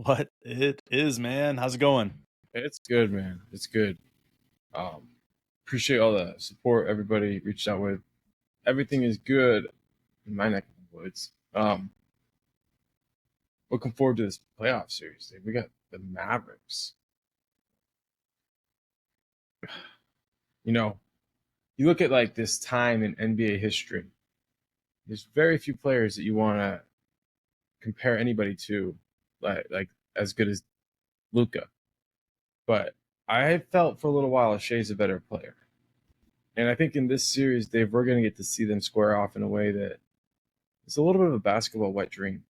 What it is, man. How's it going? It's good, man. It's good. Um, Appreciate all the support everybody reached out with. Everything is good in my neck of the woods. Looking forward to this playoff series. We got the Mavericks. You know, you look at like this time in NBA history. There's very few players that you want to compare anybody to, like as good as Luca. But I felt for a little while Shai's a better player. And I think in this series, Dave, we're going to get to see them square off in a way that it's a little bit of a basketball wet dream.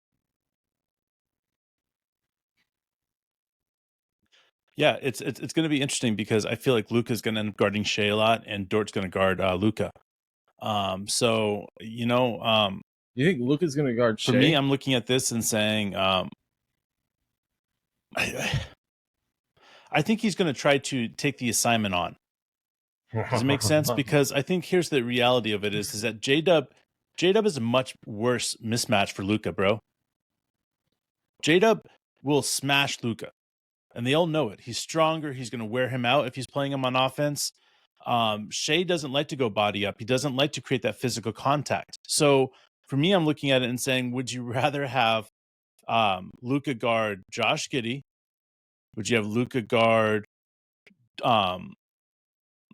Yeah, it's going to be interesting because I feel like Luca's going to end up guarding Shea a lot, and Dort's going to guard Luca. You think Luka's going to guard For me, Shai? I'm looking at this and saying, I, I think he's going to try to take the assignment on. Does it make sense? Because I think here's the reality of it is that J-Dub is a much worse mismatch for Luca, bro. J-Dub will smash Luca, and they all know it. He's stronger. He's going to wear him out if he's playing him on offense. Shai doesn't like to go body up. He doesn't like to create that physical contact. So for me, I'm looking at it and saying, would you rather have Luca guard Josh Giddey? Would you have Luca guard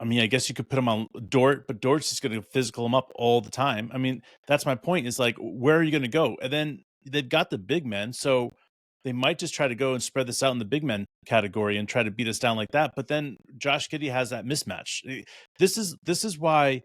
I guess you could put him on Dort, but Dort's just going to physical him up all the time. I mean, that's my point is like, where are you going to go? And then they've got the big men. So they might just try to go and spread this out in the big men category and try to beat us down like that. But then Josh Giddey has that mismatch. This is why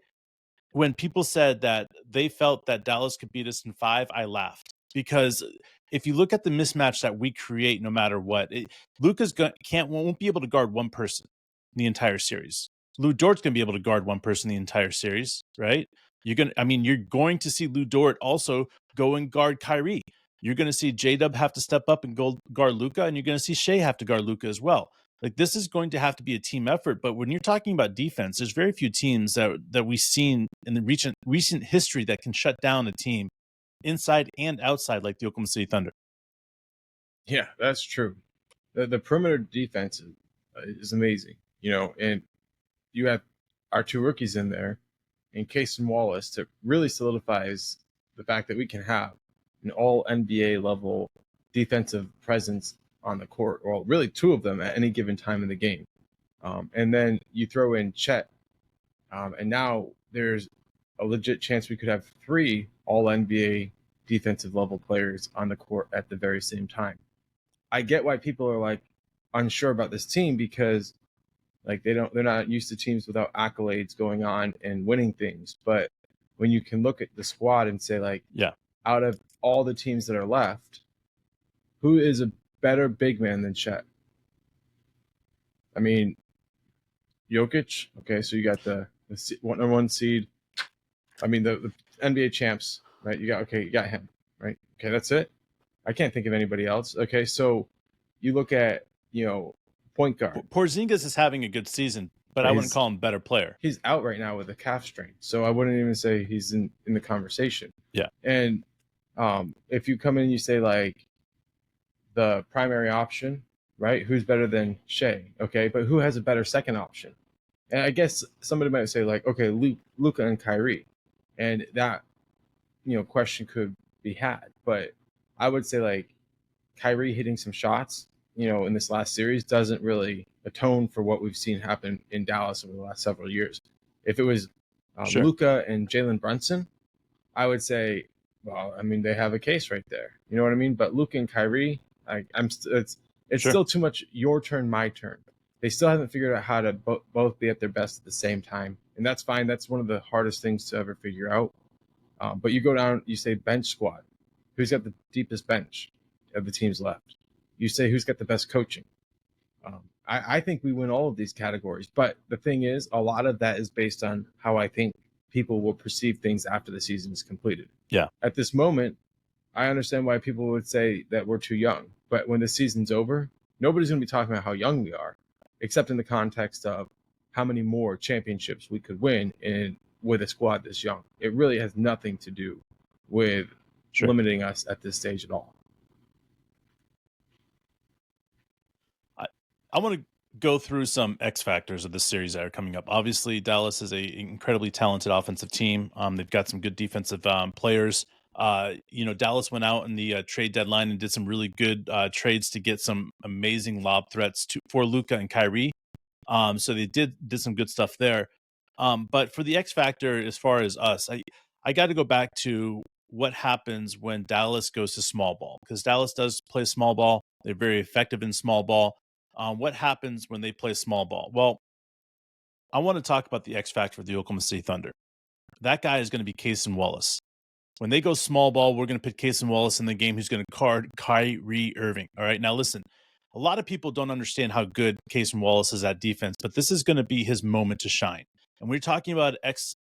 when people said that they felt that Dallas could beat us in 5, I laughed. Because if you look at the mismatch that we create, no matter what, Luka's won't be able to guard one person the entire series. Lou Dort's going to be able to guard one person the entire series, right? You're going to see Lou Dort also go and guard Kyrie. You're going to see J-Dub have to step up and go guard Luka, and you're going to see Shai have to guard Luka as well. Like, this is going to have to be a team effort. But when you're talking about defense, there's very few teams that we've seen in the recent history that can shut down a team inside and outside like the Oklahoma City Thunder. Yeah, that's true. The perimeter defense is amazing, and you have our two rookies in there and Cason Wallace to really solidifies the fact that we can have an all NBA level defensive presence on the court, or really two of them at any given time in the game. And then you throw in Chet, and now there's a legit chance we could have 3 all NBA defensive level players on the court at the very same time. I get why people are like unsure about this team because like they're not used to teams without accolades going on and winning things. But when you can look at the squad and say like, yeah, out of all the teams that are left, who is a better big man than Chet? I mean, Jokic. Okay, so you got the number 1 seed. I mean, the NBA champs, right? You got him, right? Okay, that's it. I can't think of anybody else. Okay, so you look at point guard. Porzingis is having a good season, but I wouldn't call him a better player. He's out right now with a calf strain, so I wouldn't even say he's in the conversation. Yeah. And if you come in and you say like the primary option, right? Who's better than Shai? Okay, but who has a better second option? And I guess somebody might say like, okay, Luka and Kyrie, and that question could be had. But I would say like Kyrie hitting some shots, in this last series doesn't really atone for what we've seen happen in Dallas over the last several years. If it was Sure. Luka and Jalen Brunson, I would say, well, I mean, they have a case right there. You know what I mean? But Luka and Kyrie, it's Sure. still too much your turn, my turn. They still haven't figured out how to both be at their best at the same time. And that's fine. That's one of the hardest things to ever figure out. But you go down, you say bench squad. Who's got the deepest bench of the teams left? You say who's got the best coaching. I think we win all of these categories. But the thing is, a lot of that is based on how I think people will perceive things after the season is completed. Yeah. At this moment, I understand why people would say that we're too young. But when the season's over, nobody's going to be talking about how young we are, except in the context of how many more championships we could win with a squad this young. It really has nothing to do with limiting us at this stage at all. I want to go through some X factors of this series that are coming up. Obviously, Dallas is a incredibly talented offensive team. They've got some good defensive players. Dallas went out in the trade deadline and did some really good trades to get some amazing lob threats for Luka and Kyrie. So they did some good stuff there. But for the X factor, as far as us, I got to go back to what happens when Dallas goes to small ball, because Dallas does play small ball. They're very effective in small ball. What happens when they play small ball? Well, I want to talk about the X factor for the Oklahoma City Thunder. That guy is going to be Cason Wallace. When they go small ball, we're going to put Cason Wallace in the game who's going to guard Kyrie Irving. All right. Now, listen, a lot of people don't understand how good Cason Wallace is at defense, but this is going to be his moment to shine. And we're talking about X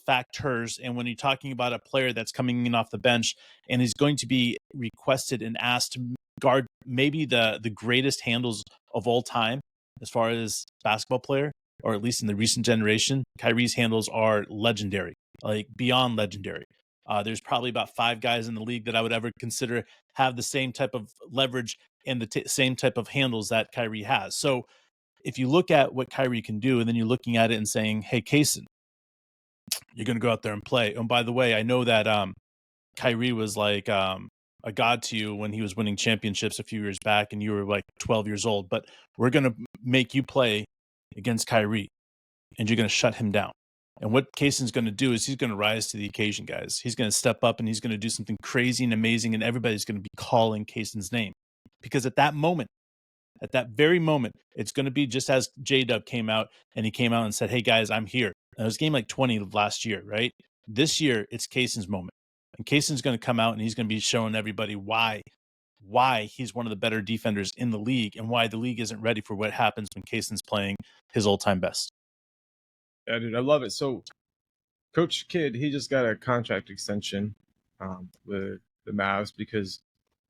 factors, and when you're talking about a player that's coming in off the bench and is going to be requested and asked to guard maybe the greatest handles of all time as far as basketball player, or at least in the recent generation, Kyrie's handles are legendary, like beyond legendary. There's probably about 5 guys in the league that I would ever consider have the same type of leverage and the same type of handles that Kyrie has. So if you look at what Kyrie can do, and then you're looking at it and saying, "Hey, Cason, you're going to go out there and play." And by the way, I know that Kyrie was like a god to you when he was winning championships a few years back, and you were like 12 years old. But we're going to make you play against Kyrie, and you're going to shut him down. And what Kason's going to do is he's going to rise to the occasion, guys. He's going to step up and he's going to do something crazy and amazing, and everybody's going to be calling Kason's name. Because at that moment, at that very moment, it's going to be just as J-Dub came out, and he came out and said, "Hey, guys, I'm here." And it was game like 20 of last year, right? This year, it's Kason's moment. And Kason's going to come out and he's going to be showing everybody why he's one of the better defenders in the league, and why the league isn't ready for what happens when Kason's playing his all-time best. Yeah, dude, I love it. So Coach Kidd, he just got a contract extension with the Mavs because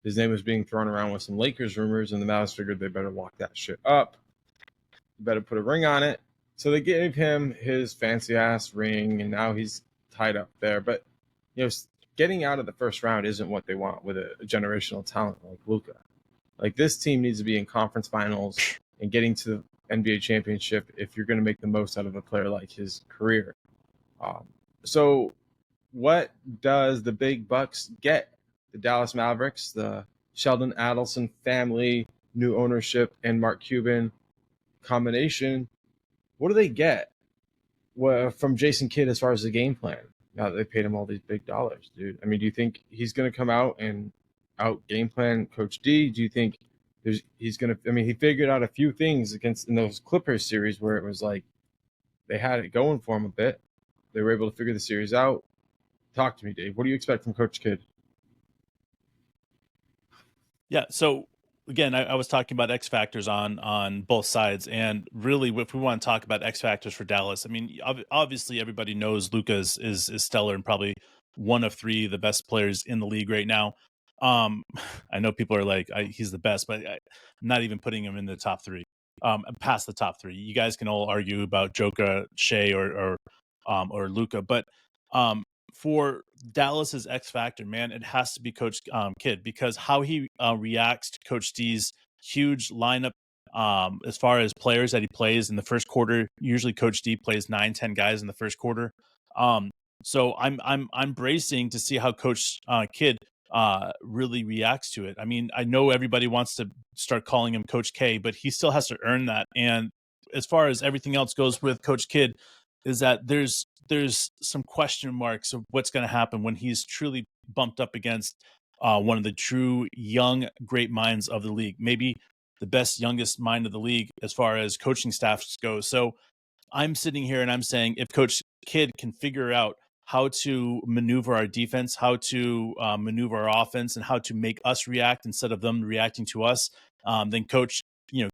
his name was being thrown around with some Lakers rumors, and the Mavs figured they better lock that shit up. Better put a ring on it. So they gave him his fancy ass ring, and now he's tied up there. But getting out of the first round isn't what they want with a generational talent like Luka. Like, this team needs to be in conference finals and getting to the NBA championship if you're going to make the most out of a player like his career. So what does the big bucks get? The Dallas Mavericks, the Sheldon Adelson family, new ownership, and Mark Cuban combination. What do they get from Jason Kidd as far as the game plan? Now that they paid him all these big dollars, dude. I mean, do you think he's going to come out and out game plan Coach D? Do you think he's going to? I mean, he figured out a few things in those Clippers series where it was like they had it going for him a bit. They were able to figure the series out. Talk to me, Dave. What do you expect from Coach Kidd? Yeah. So again, I was talking about X factors on both sides, and really, if we want to talk about X factors for Dallas, I mean, obviously everybody knows Luka is stellar and probably one of 3 the best players in the league right now. I know people are like, he's the best, but I'm not even putting him in the top 3. Past the top 3, you guys can all argue about Joker, Shea, or Luka, but for Dallas's X factor, man, it has to be Coach Kidd, because how he reacts to Coach D's huge lineup, as far as players that he plays in the first quarter. Usually, Coach D plays 9-10 guys in the first quarter. So I'm bracing to see how Coach Kidd really reacts to it. I mean, I know everybody wants to start calling him Coach K, but he still has to earn that. And as far as everything else goes with Coach Kidd, is that there's some question marks of what's going to happen when he's truly bumped up against one of the true young great minds of the league, maybe the best youngest mind of the league as far as coaching staffs go. So I'm sitting here and I'm saying, if Coach Kidd can figure out how to maneuver our defense, how to maneuver our offense, and how to make us react instead of them reacting to us, then Coach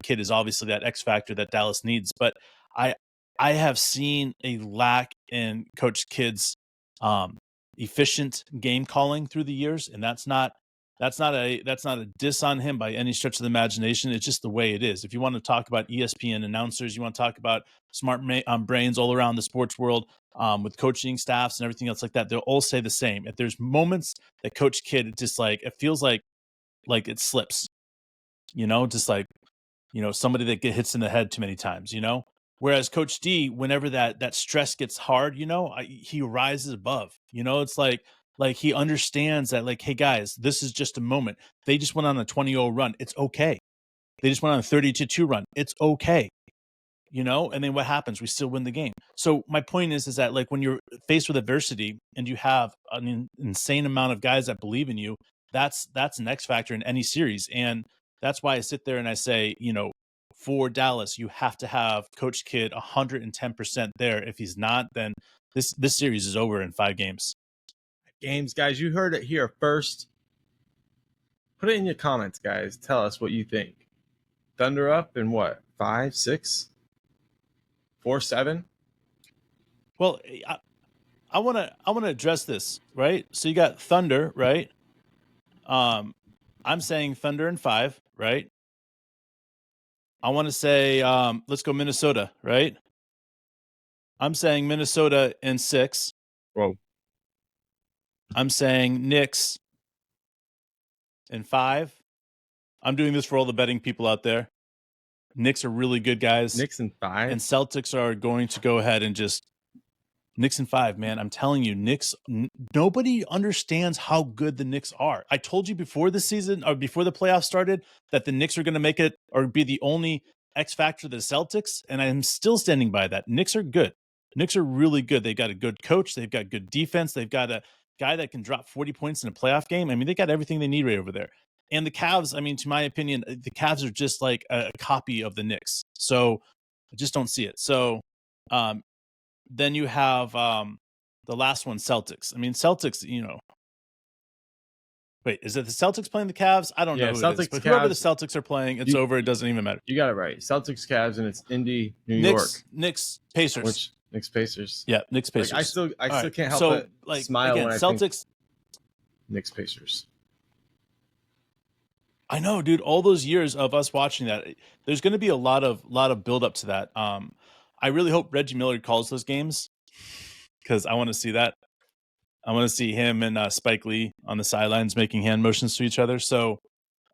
Kidd is obviously that X factor that Dallas needs. But I I have seen a lack in Coach Kidd's efficient game calling through the years, and that's not a diss on him by any stretch of the imagination. It's just the way it is. If you want to talk about ESPN announcers, you want to talk about smart brains all around the sports world, with coaching staffs and everything else like that, they'll all say the same. If there's moments that Coach Kidd just like, it feels like it slips, just like somebody that hits in the head too many times, Whereas Coach D, whenever that stress gets hard, he rises above. It's like he understands that, like, hey guys, this is just a moment. They just went on a 20-0 run. It's okay. They just went on a 30-2 run. It's okay. And then what happens? We still win the game. So my point is that, like, when you're faced with adversity and you have an insane amount of guys that believe in you, that's an X factor in any series. And that's why I sit there and I say, for Dallas, you have to have Coach Kidd 110% there. If he's not, then this series is over in 5 games. Guys, you heard it here first. Put it in your comments, guys. Tell us what you think. Thunder up in what? 5, 6, 4, 7? Well, I want to address this, right? So you got Thunder, right? I'm saying Thunder in 5, right? I want to say let's go Minnesota, right? I'm saying Minnesota in 6. Whoa. I'm saying Knicks in 5. I'm doing this for all the betting people out there. Knicks are really good guys. Knicks in 5? And Celtics are going to go ahead and just Knicks in 5, man. I'm telling you, Knicks, nobody understands how good the Knicks are. I told you before the season, or before the playoffs started, that the Knicks are going to make it or be the only X factor to the Celtics, and I'm still standing by that. Knicks are good. Knicks are really good. They've got a good coach. They've got good defense. They've got a guy that can drop 40 points in a playoff game. I mean, they got everything they need right over there. And the Cavs, I mean, to my opinion, the Cavs are just like a copy of the Knicks. So I just don't see it. So then you have the last one, Celtics. I mean, Celtics, wait, is it the Celtics playing the Cavs? I don't know who Celtics, it is. But Cavs, whoever the Celtics are playing, it's over. It doesn't even matter. You got it right. Celtics, Cavs, and it's Indy, New York. Knicks, Pacers. Knicks, Pacers. Yeah, Knicks, Pacers. Like, I still can't help but smile again, when Celtics, I think Knicks, Pacers. I know, dude. All those years of us watching that, there's going to be a lot of build up to that. I really hope Reggie Miller calls those games because I want to see that. I want to see him and Spike Lee on the sidelines making hand motions to each other. So,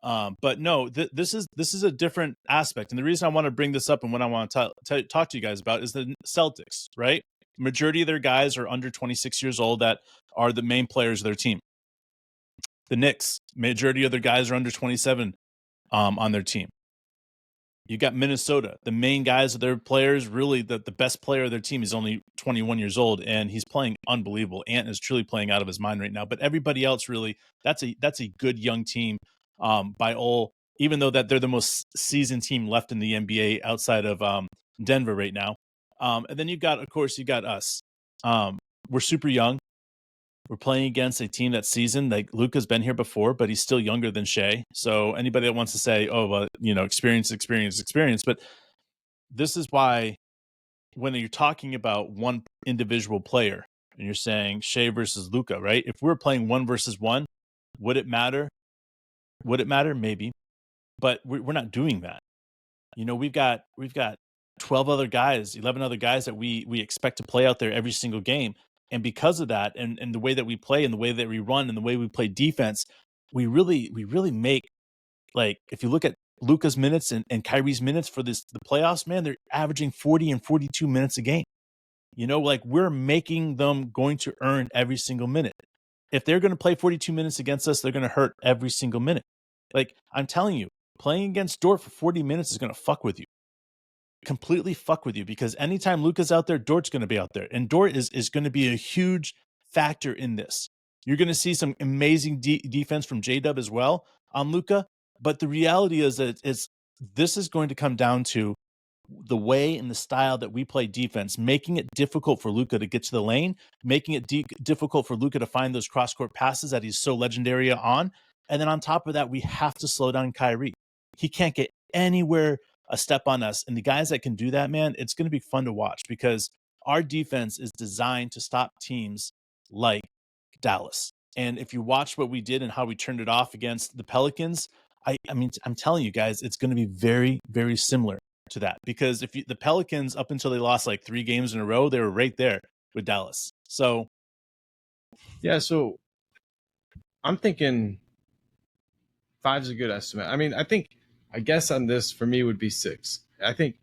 but no, this is a different aspect. And the reason I want to bring this up and what I want to talk to you guys about is the Celtics, right? Majority of their guys are under 26 years old that are the main players of their team. The Knicks, majority of their guys are under 27 on their team. You got Minnesota. The main guys of their players, really the best player of their team is only 21 years old, and he's playing unbelievable. Ant is truly playing out of his mind right now. But everybody else, really, that's a good young team by all, even though that they're the most seasoned team left in the NBA outside of Denver right now. And then you got us. We're super young. We're playing against a team that's seasoned. Like, Luka's been here before, but he's still younger than Shai. So anybody that wants to say, oh, well, experience. But this is why when you're talking about one individual player and you're saying Shai versus Luka, right? If we're playing 1 versus 1, would it matter? Maybe. But we're not doing that. We've got 12 other guys, 11 other guys that we expect to play out there every single game. And because of that, and the way that we play and the way that we run and the way we play defense, we really make, like, if you look at Luka's minutes and Kyrie's minutes for the playoffs, man, they're averaging 40 and 42 minutes a game. Like, we're making them going to earn every single minute. If they're going to play 42 minutes against us, they're going to hurt every single minute. Like, I'm telling you, playing against Dort for 40 minutes is going to fuck with you. Completely fuck with you, because anytime Luka's out there, Dort's going to be out there, and Dort is going to be a huge factor in this. You're going to see some amazing defense from J-Dub as well on Luka, but the reality is that this is going to come down to the way and the style that we play defense, making it difficult for Luka to get to the lane, making it difficult for Luka to find those cross-court passes that he's so legendary on, and then on top of that, we have to slow down Kyrie. He can't get anywhere a step on us. And the guys that can do that, man, it's going to be fun to watch, because our defense is designed to stop teams like Dallas. And if you watch what we did and how we turned it off against the Pelicans, I mean, I'm telling you guys, it's going to be very, very similar to that, because if the Pelicans, up until they lost like 3 games in a row, they were right there with Dallas. So, yeah, so I'm thinking 5 is a good estimate. I mean, I think I guess on this for me would be 6. I think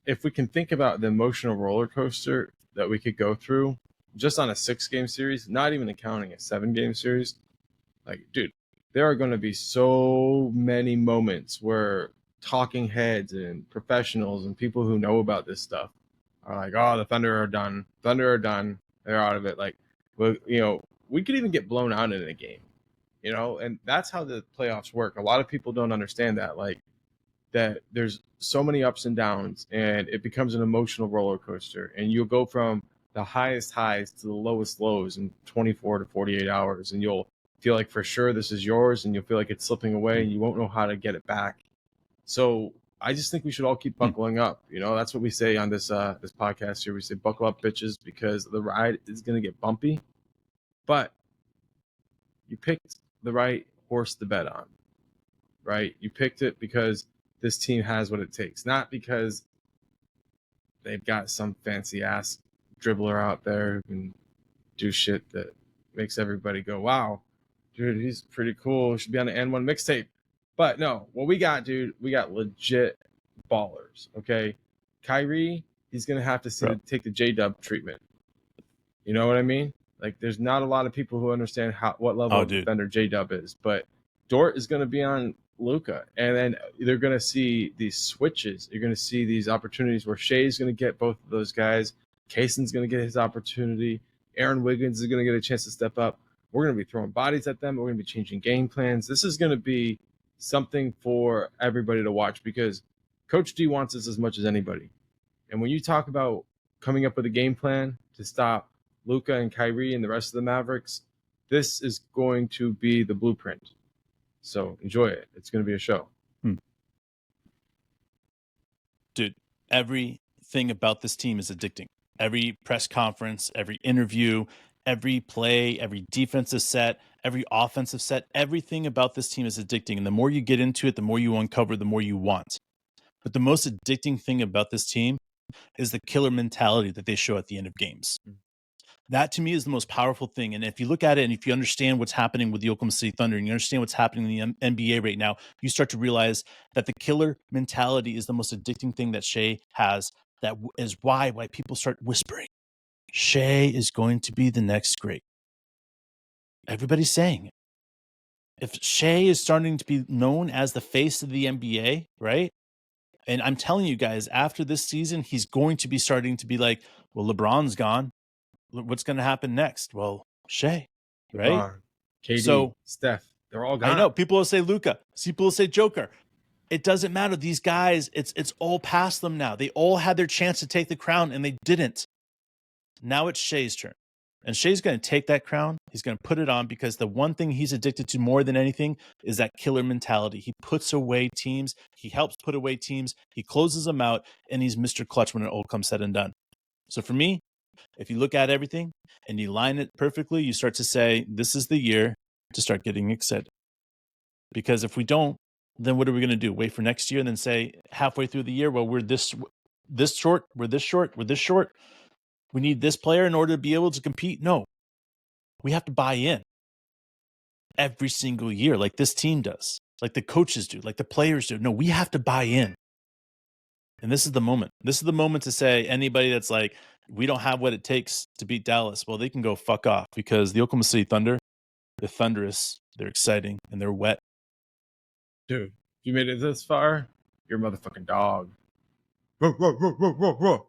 if we can think about the emotional roller coaster that we could go through just on a 6-game series, not even accounting a 7-game series, like, dude, there are going to be so many moments where talking heads and professionals and people who know about this stuff are like, oh, the Thunder are done. Thunder are done. They're out of it. Like, well, we could even get blown out in a game, and that's how the playoffs work. A lot of people don't understand that. Like, that there's so many ups and downs, and it becomes an emotional roller coaster, and you'll go from the highest highs to the lowest lows in 24 to 48 hours, and you'll feel like for sure this is yours, and you'll feel like it's slipping away, and you won't know how to get it back. So I just think we should all keep buckling up. That's what we say on this podcast here. We say buckle up, bitches, because the ride is going to get bumpy, but you picked the right horse to bet on, right? You picked it because this team has what it takes, not because they've got some fancy ass dribbler out there who can do shit that makes everybody go, wow, dude, he's pretty cool. Should be on the N1 mixtape. But no, what we got, dude, we got legit ballers. Okay. Kyrie, he's going to have to take the J-Dub treatment. You know what I mean? Like, there's not a lot of people who understand what level of defender J-Dub is, but Dort is going to be on Luka, and then they're going to see these switches. You're going to see these opportunities where Shai's going to get both of those guys. Cason's going to get his opportunity. Aaron Wiggins is going to get a chance to step up. We're going to be throwing bodies at them. We're going to be changing game plans. This is going to be something for everybody to watch because Coach D wants this as much as anybody. And when you talk about coming up with a game plan to stop Luka and Kyrie and the rest of the Mavericks, this is going to be the blueprint. So enjoy it. It's going to be a show. Dude, everything about this team is addicting. Every press conference, every interview, every play, every defensive set, every offensive set, everything about this team is addicting. And the more you get into it, the more you uncover, the more you want. But the most addicting thing about this team is the killer mentality that they show at the end of games. That to me is the most powerful thing. And if you look at it and if you understand what's happening with the Oklahoma City Thunder and you understand what's happening in the NBA right now, you start to realize that the killer mentality is the most addicting thing that Shai has. That is why people start whispering, Shai is going to be the next great. Everybody's saying it. If Shai is starting to be known as the face of the NBA, right? And I'm telling you guys, after this season, he's going to be starting to be like, well, LeBron's gone. What's going to happen next? Well, Shai, right? LeBron, KD, Steph, they're all gone. I know. People will say Luka. People will say Joker. It doesn't matter. These guys, it's all past them now. They all had their chance to take the crown, and they didn't. Now it's Shai's turn. And Shai's going to take that crown. He's going to put it on because the one thing he's addicted to more than anything is that killer mentality. He puts away teams. He helps put away teams. He closes them out, and he's Mr. Clutch when it all comes said and done. So for me, if you look at everything and you line it perfectly, you start to say, this is the year to start getting excited. Because if we don't, then what are we going to do? Wait for next year and then say halfway through the year, well, we're this short, we're this short, we're this short. We need this player in order to be able to compete. No, we have to buy in every single year like this team does, like the coaches do, like the players do. No, we have to buy in. And this is the moment. This is the moment to say anybody that's like, we don't have what it takes to beat Dallas. Well, they can go fuck off because the Oklahoma City Thunder, they're thunderous, they're exciting, and they're wet. Dude, if you made it this far, you're a motherfucking dog. Ruh, ruh, ruh, ruh, ruh, ruh.